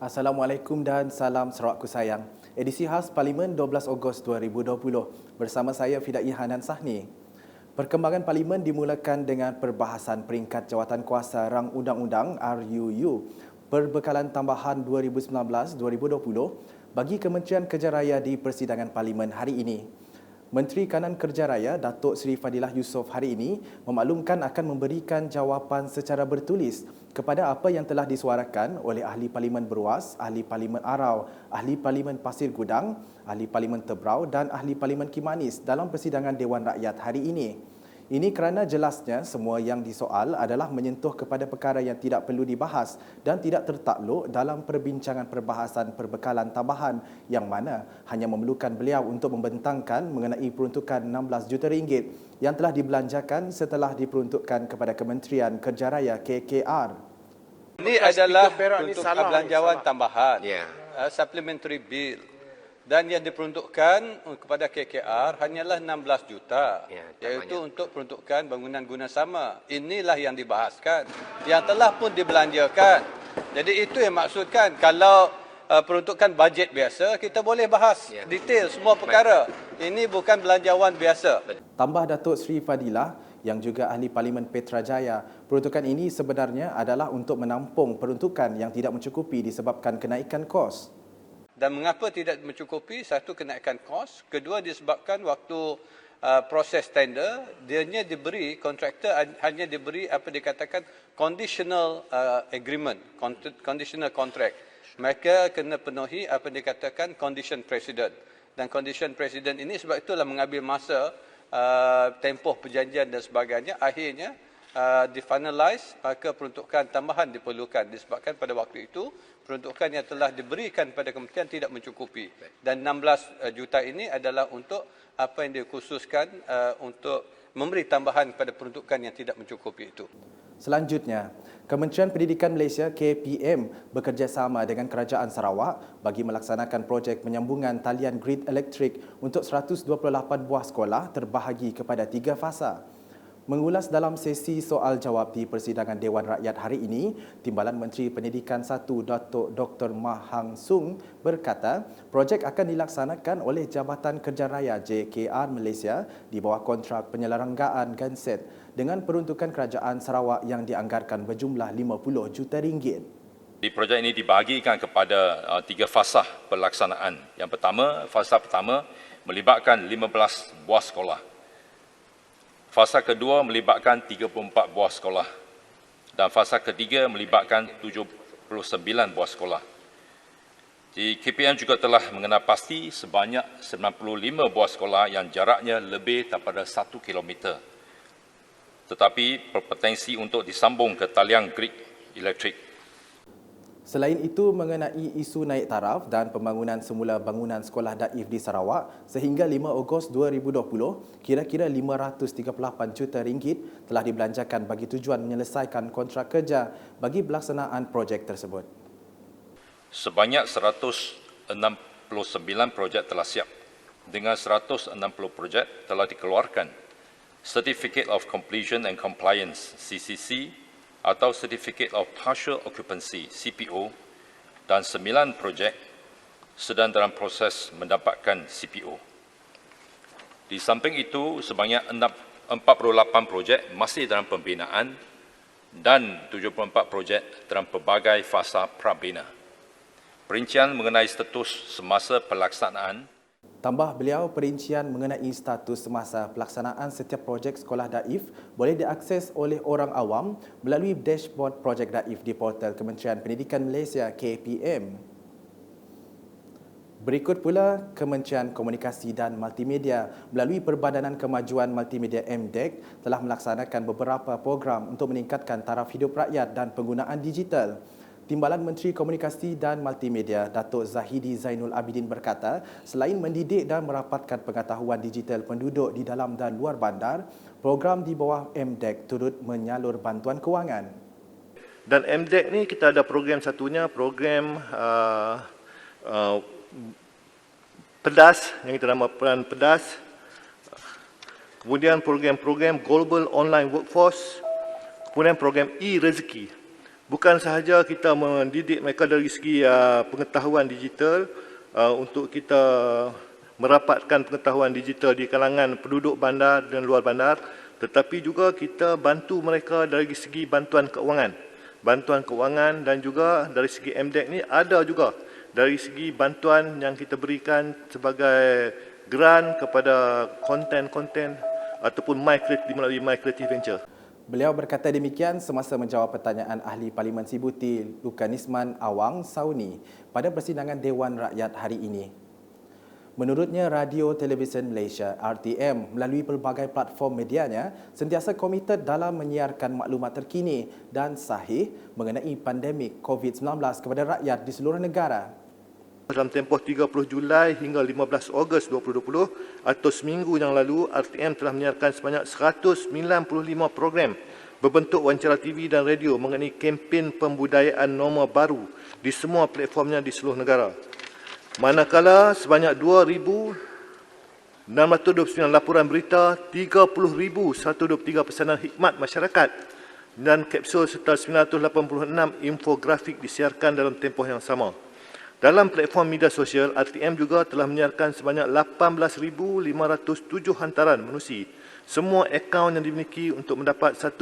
Assalamualaikum dan salam Sarawakku sayang. Edisi khas Parlimen 12 Ogos 2020 bersama saya Fidai Hanan Sahni. Perkembangan Parlimen dimulakan dengan perbahasan peringkat jawatankuasa Rang Undang-Undang RUU Perbekalan Tambahan 2019-2020 bagi Kementerian Kerja Raya di persidangan Parlimen hari ini. Menteri Kanan Kerja Raya Datuk Seri Fadilah Yusof hari ini memaklumkan akan memberikan jawapan secara bertulis kepada apa yang telah disuarakan oleh Ahli Parlimen Beruas, Ahli Parlimen Arau, Ahli Parlimen Pasir Gudang, Ahli Parlimen Tebrau dan Ahli Parlimen Kimanis dalam persidangan Dewan Rakyat hari ini. Ini kerana jelasnya semua yang disoal adalah menyentuh kepada perkara yang tidak perlu dibahas dan tidak tertakluk dalam perbincangan perbahasan perbekalan tambahan yang mana hanya memerlukan beliau untuk membentangkan mengenai peruntukan 16 juta ringgit yang telah dibelanjakan setelah diperuntukkan kepada Kementerian Kerja Raya KKR. Ini adalah untuk belanjawan tambahan, supplementary bill. Dan yang diperuntukkan kepada KKR hanyalah 16 juta, iaitu untuk peruntukan bangunan guna sama. Inilah yang dibahaskan, yang telah pun dibelanjakan. Jadi itu yang maksudkan, kalau peruntukan bajet biasa, kita boleh bahas detail semua perkara. Ini bukan belanjawan biasa. Tambah Datuk Seri Fadilah yang juga Ahli Parlimen Petrajaya, peruntukan ini sebenarnya adalah untuk menampung peruntukan yang tidak mencukupi disebabkan kenaikan kos. Dan mengapa tidak mencukupi? Satu, kenaikan kos. Kedua, disebabkan waktu proses tender, kontraktor hanya diberi apa dikatakan conditional agreement, conditional contract. Mereka kena penuhi apa dikatakan condition precedent. Dan condition precedent ini sebab itulah mengambil masa, tempoh perjanjian dan sebagainya. Akhirnya difinalize, maka peruntukan tambahan diperlukan disebabkan pada waktu itu peruntukan yang telah diberikan pada kementerian tidak mencukupi, dan 16 juta ini adalah untuk apa yang dikhususkan untuk memberi tambahan pada peruntukan yang tidak mencukupi itu. Selanjutnya, Kementerian Pendidikan Malaysia KPM bekerjasama dengan Kerajaan Sarawak bagi melaksanakan projek penyambungan talian grid elektrik untuk 128 buah sekolah terbahagi kepada 3 fasa. Mengulas dalam sesi soal jawab di persidangan Dewan Rakyat hari ini, Timbalan Menteri Pendidikan 1 Datuk Dr. Mah Hang Sung berkata, projek akan dilaksanakan oleh Jabatan Kerja Raya JKR Malaysia di bawah kontrak penyelenggaraan genset dengan peruntukan Kerajaan Sarawak yang dianggarkan berjumlah 50 juta ringgit. Di projek ini dibahagikan kepada 3 fasa pelaksanaan. Yang pertama, fasa pertama melibatkan 15 buah sekolah. Fasa kedua melibatkan 34 buah sekolah dan fasa ketiga melibatkan 79 buah sekolah. Di KPM juga telah mengenal pasti sebanyak 95 buah sekolah yang jaraknya lebih daripada 1 kilometer, tetapi berpotensi untuk disambung ke talian grid elektrik. Selain itu, mengenai isu naik taraf dan pembangunan semula bangunan sekolah daif di Sarawak sehingga 5 Ogos 2020, kira-kira 538 juta ringgit telah dibelanjakan bagi tujuan menyelesaikan kontrak kerja bagi pelaksanaan projek tersebut. Sebanyak 169 projek telah siap. Dengan 160 projek telah dikeluarkan Certificate of Completion and Compliance CCC atau Certificate of Partial Occupancy CPO, dan 9 projek sedang dalam proses mendapatkan CPO. Di samping itu, sebanyak 48 projek masih dalam pembinaan dan 74 projek dalam pelbagai fasa prabina. Perincian mengenai status semasa pelaksanaan. Tambah beliau, perincian mengenai status semasa pelaksanaan setiap projek sekolah daif boleh diakses oleh orang awam melalui dashboard projek daif di portal Kementerian Pendidikan Malaysia KPM. Berikut pula, Kementerian Komunikasi dan Multimedia melalui Perbadanan Kemajuan Multimedia MDEC telah melaksanakan beberapa program untuk meningkatkan taraf hidup rakyat dan penggunaan digital. Timbalan Menteri Komunikasi dan Multimedia Datuk Zahidi Zainul Abidin berkata, selain mendidik dan merapatkan pengetahuan digital penduduk di dalam dan luar bandar, program di bawah MDEC turut menyalur bantuan kewangan. Dan MDEC ni kita ada program satunya, program PEDAS, yang kita namakan PEDAS. Kemudian program-program Global Online Workforce, kemudian program e-Rezeki. Bukan sahaja kita mendidik mereka dari segi pengetahuan digital untuk kita merapatkan pengetahuan digital di kalangan penduduk bandar dan luar bandar, tetapi juga kita bantu mereka dari segi bantuan keuangan. Bantuan keuangan dan juga dari segi MDEC ni ada juga dari segi bantuan yang kita berikan sebagai grant kepada konten-konten ataupun melalui My Creative Venture. Beliau berkata demikian semasa menjawab pertanyaan Ahli Parlimen Sibuti Lukanisman Awang Sauni pada persidangan Dewan Rakyat hari ini. Menurutnya, Radio Television Malaysia RTM melalui pelbagai platform medianya sentiasa komited dalam menyiarkan maklumat terkini dan sahih mengenai pandemik COVID-19 kepada rakyat di seluruh negara. Dalam tempoh 30 Julai hingga 15 Ogos 2020 atau seminggu yang lalu, RTM telah menyiarkan sebanyak 195 program berbentuk wawancara TV dan radio mengenai kempen pembudayaan norma baru di semua platformnya di seluruh negara. Manakala sebanyak 2,629 laporan berita, 30,123 pesanan hikmat masyarakat dan kapsul serta 986 infografik disiarkan dalam tempoh yang sama. Dalam platform media sosial, RTM juga telah menyiarkan sebanyak 18,507 hantaran menerusi semua akaun yang dimiliki untuk mendapat 1.5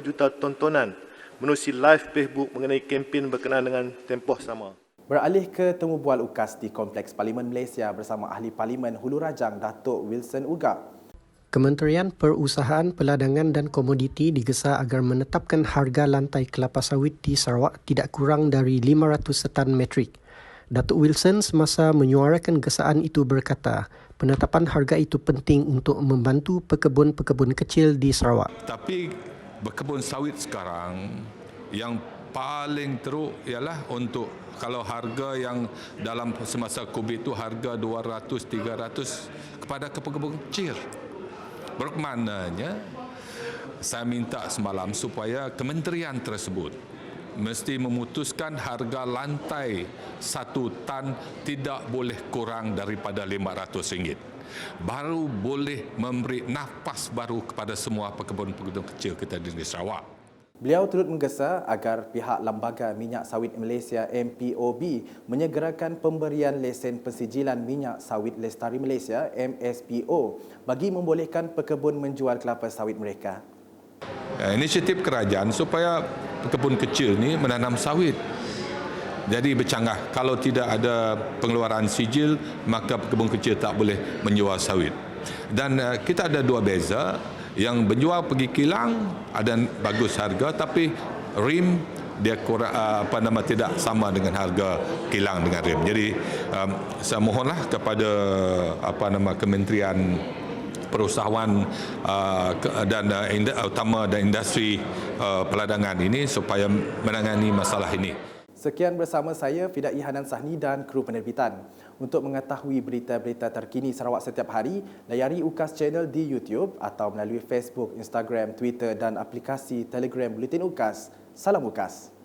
juta tontonan menerusi live Facebook mengenai kempen berkenaan dengan tempoh sama. Beralih ke temu bual UKAS di Kompleks Parlimen Malaysia bersama Ahli Parlimen Hulu Rajang Datuk Wilson Ugap. Kementerian Perusahaan, Peladangan dan Komoditi digesa agar menetapkan harga lantai kelapa sawit di Sarawak tidak kurang dari 500 setan metrik. Datuk Wilson semasa menyuarakan gesaan itu berkata, penetapan harga itu penting untuk membantu pekebun-pekebun kecil di Sarawak. Tapi berkebun sawit sekarang yang paling teruk ialah untuk kalau harga yang dalam semasa COVID itu harga 200-300 kepada pekebun kecil. Bermaknanya saya minta semalam supaya kementerian tersebut mesti memutuskan harga lantai 1 tan tidak boleh kurang daripada RM500. Baru boleh memberi nafas baru kepada semua pekebun-pekebun kecil kita di Sarawak. Beliau turut menggesa agar pihak Lembaga Minyak Sawit Malaysia MPOB menyegerakan pemberian lesen pensijilan minyak sawit Lestari Malaysia MSPO bagi membolehkan pekebun menjual kelapa sawit mereka. Inisiatif kerajaan supaya pekebun kecil ni menanam sawit. Jadi bercanggah, kalau tidak ada pengeluaran sijil, maka pekebun kecil tak boleh menjual sawit. Dan kita ada dua beza, yang menjual pergi kilang ada bagus harga, tapi rim dia kurang, tidak sama dengan harga kilang dengan rim. Jadi saya mohonlah kepada Kementerian Perusahaan dan utama dan industri peladangan ini supaya menangani masalah ini. Sekian bersama saya Fidai Hanan Sahni dan kru penerbitan. Untuk mengetahui berita-berita terkini Sarawak setiap hari, layari UKAS Channel di YouTube atau melalui Facebook, Instagram, Twitter dan aplikasi Telegram Bulletin UKAS. Salam UKAS.